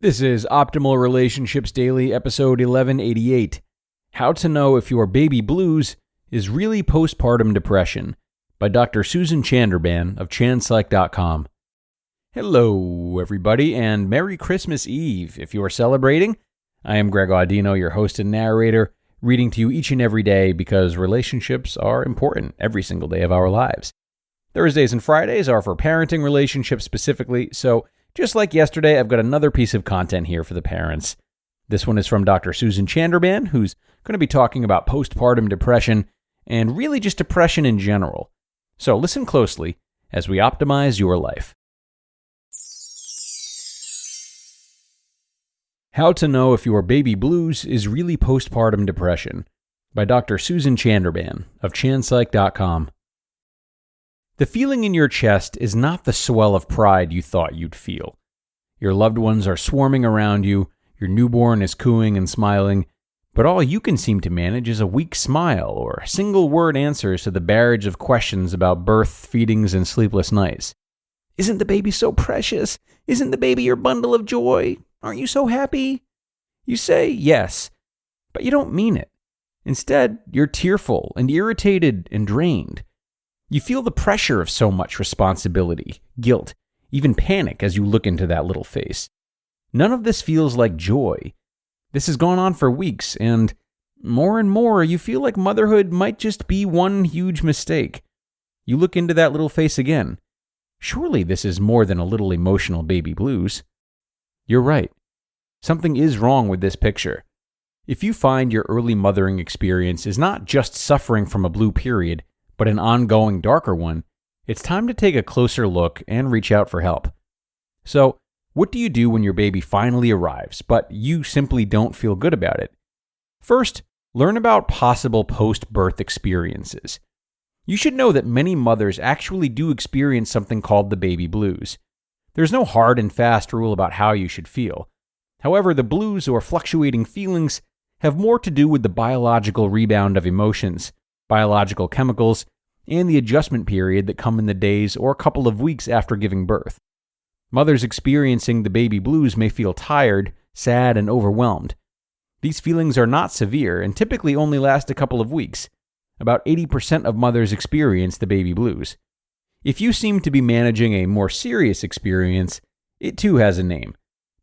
This is Optimal Relationships Daily, episode 1188. How to Know If Your Baby Blues is Really Postpartum Depression by Dr. Susan Chanderbhan of ChandPsych.com. Hello, everybody, and Merry Christmas Eve if you are celebrating. I am Greg Audino, your host and narrator, reading to you each and every day because relationships are important every single day of our lives. Thursdays and Fridays are for parenting relationships specifically, so just like yesterday, I've got another piece of content here for the parents. This one is from Dr. Susan Chanderbhan, who's going to be talking about postpartum depression and really just depression in general. So listen closely as we optimize your life. How to Know If Your Baby Blues is Really Postpartum Depression by Dr. Susan Chanderbhan of ChandPsych.com. The feeling in your chest is not the swell of pride you thought you'd feel. Your loved ones are swarming around you, your newborn is cooing and smiling, but all you can seem to manage is a weak smile or single-word answers to the barrage of questions about birth, feedings, and sleepless nights. Isn't the baby so precious? Isn't the baby your bundle of joy? Aren't you so happy? You say yes, but you don't mean it. Instead, you're tearful and irritated and drained. You feel the pressure of so much responsibility, guilt, even panic as you look into that little face. None of this feels like joy. This has gone on for weeks, and more you feel like motherhood might just be one huge mistake. You look into that little face again. Surely this is more than a little emotional baby blues. You're right. Something is wrong with this picture. If you find your early mothering experience is not just suffering from a blue period, but an ongoing darker one, it's time to take a closer look and reach out for help. So, what do you do when your baby finally arrives, but you simply don't feel good about it? First, learn about possible post-birth experiences. You should know that many mothers actually do experience something called the baby blues. There's no hard and fast rule about how you should feel. However, the blues or fluctuating feelings have more to do with the biological rebound of emotions, biological chemicals, and the adjustment period that come in the days or couple of weeks after giving birth. Mothers experiencing the baby blues may feel tired, sad, and overwhelmed. These feelings are not severe and typically only last a couple of weeks. About 80% of mothers experience the baby blues. If you seem to be managing a more serious experience, it too has a name: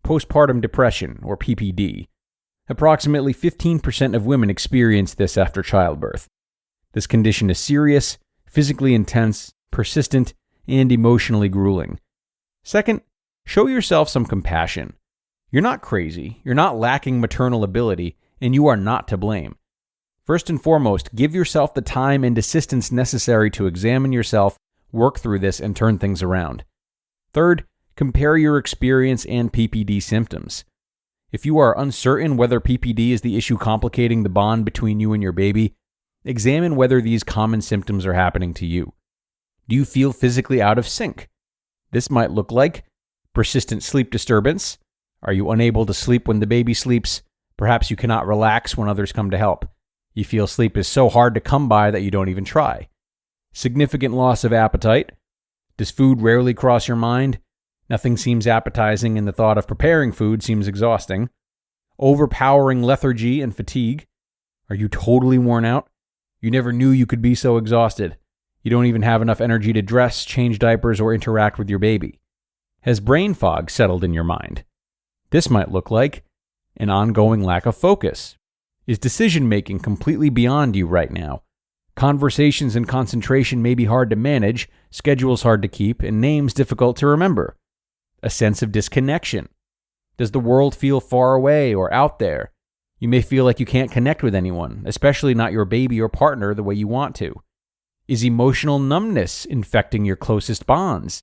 postpartum depression, or PPD. Approximately 15% of women experience this after childbirth. This condition is serious, physically intense, persistent, and emotionally grueling. Second, show yourself some compassion. You're not crazy, you're not lacking maternal ability, and you are not to blame. First and foremost, give yourself the time and assistance necessary to examine yourself, work through this, and turn things around. Third, compare your experience and PPD symptoms. If you are uncertain whether PPD is the issue complicating the bond between you and your baby, examine whether these common symptoms are happening to you. Do you feel physically out of sync? This might look like persistent sleep disturbance. Are you unable to sleep when the baby sleeps? Perhaps you cannot relax when others come to help. You feel sleep is so hard to come by that you don't even try. Significant loss of appetite. Does food rarely cross your mind? Nothing seems appetizing and the thought of preparing food seems exhausting. Overpowering lethargy and fatigue. Are you totally worn out? You never knew you could be so exhausted. You don't even have enough energy to dress, change diapers, or interact with your baby. Has brain fog settled in your mind? This might look like an ongoing lack of focus. Is decision-making completely beyond you right now? Conversations and concentration may be hard to manage, schedules hard to keep, and names difficult to remember. A sense of disconnection. Does the world feel far away or out there? You may feel like you can't connect with anyone, especially not your baby or partner the way you want to. Is emotional numbness infecting your closest bonds?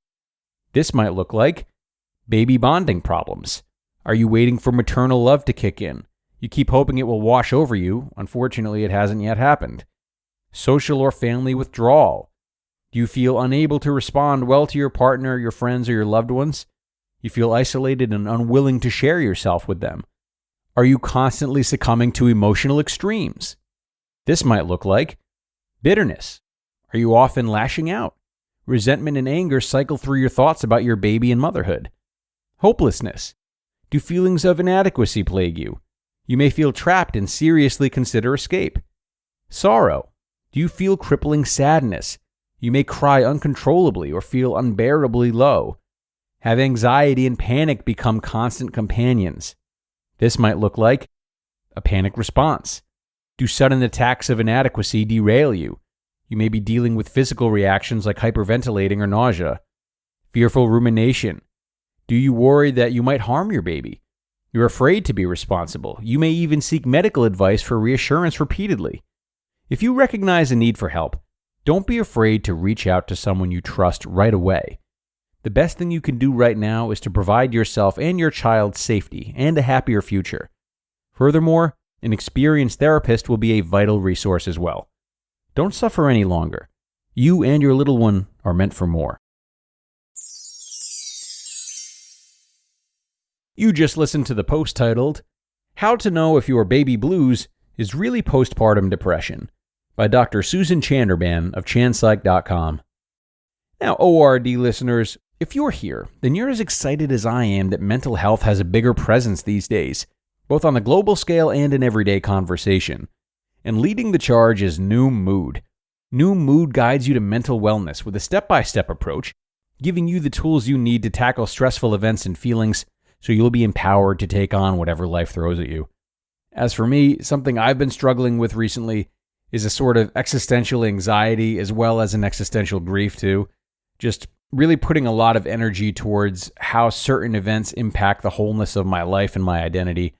This might look like baby bonding problems. Are you waiting for maternal love to kick in? You keep hoping it will wash over you. Unfortunately, it hasn't yet happened. Social or family withdrawal. Do you feel unable to respond well to your partner, your friends, or your loved ones? You feel isolated and unwilling to share yourself with them. Are you constantly succumbing to emotional extremes? This might look like bitterness. Are you often lashing out? Resentment and anger cycle through your thoughts about your baby and motherhood. Hopelessness. Do feelings of inadequacy plague you? You may feel trapped and seriously consider escape. Sorrow. Do you feel crippling sadness? You may cry uncontrollably or feel unbearably low. Have anxiety and panic become constant companions? This might look like a panic response. Do sudden attacks of inadequacy derail you? You may be dealing with physical reactions like hyperventilating or nausea. Fearful rumination. Do you worry that you might harm your baby? You're afraid to be responsible. You may even seek medical advice for reassurance repeatedly. If you recognize a need for help, don't be afraid to reach out to someone you trust right away. The best thing you can do right now is to provide yourself and your child safety and a happier future. Furthermore, an experienced therapist will be a vital resource as well. Don't suffer any longer. You and your little one are meant for more. You just listened to the post titled, How to Know If Your Baby Blues is Really Postpartum Depression by Dr. Susan Chanderbhan of ChandPsych.com. Now, ORD listeners, if you're here, then you're as excited as I am that mental health has a bigger presence these days, both on the global scale and in everyday conversation. And leading the charge is Noom Mood. Noom Mood guides you to mental wellness with a step-by-step approach, giving you the tools you need to tackle stressful events and feelings so you'll be empowered to take on whatever life throws at you. As for me, something I've been struggling with recently is a sort of existential anxiety as well as an existential grief too. Just really putting a lot of energy towards how certain events impact the wholeness of my life and my identity.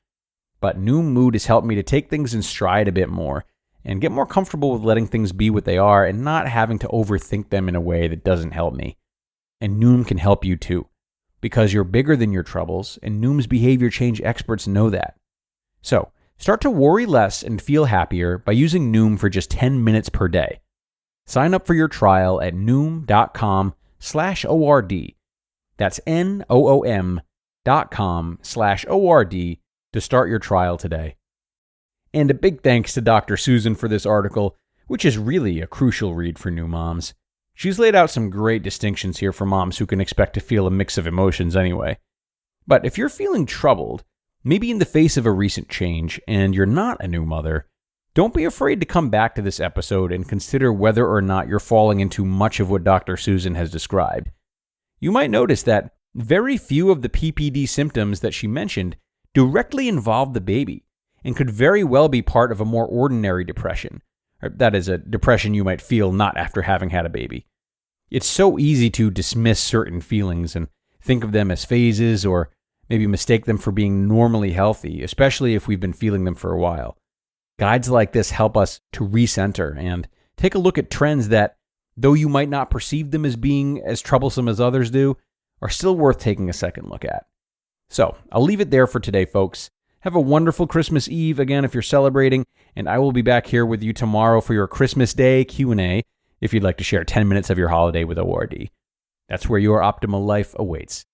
But Noom Mood has helped me to take things in stride a bit more and get more comfortable with letting things be what they are and not having to overthink them in a way that doesn't help me. And Noom can help you too, because you're bigger than your troubles, and Noom's behavior change experts know that. So, start to worry less and feel happier by using Noom for just 10 minutes per day. Sign up for your trial at noom.com/ORD. That's NOOM.com/ORD to start your trial today. And a big thanks to Dr. Susan for this article, which is really a crucial read for new moms. She's laid out some great distinctions here for moms who can expect to feel a mix of emotions anyway. But if you're feeling troubled, maybe in the face of a recent change, and you're not a new mother, don't be afraid to come back to this episode and consider whether or not you're falling into much of what Dr. Susan has described. You might notice that very few of the PPD symptoms that she mentioned directly involve the baby and could very well be part of a more ordinary depression. That is, a depression you might feel not after having had a baby. It's so easy to dismiss certain feelings and think of them as phases or maybe mistake them for being normally healthy, especially if we've been feeling them for a while. Guides like this help us to recenter and take a look at trends that, though you might not perceive them as being as troublesome as others do, are still worth taking a second look at. So, I'll leave it there for today, folks. Have a wonderful Christmas Eve again if you're celebrating, and I will be back here with you tomorrow for your Christmas Day Q&A if you'd like to share 10 minutes of your holiday with ORD. That's where your optimal life awaits.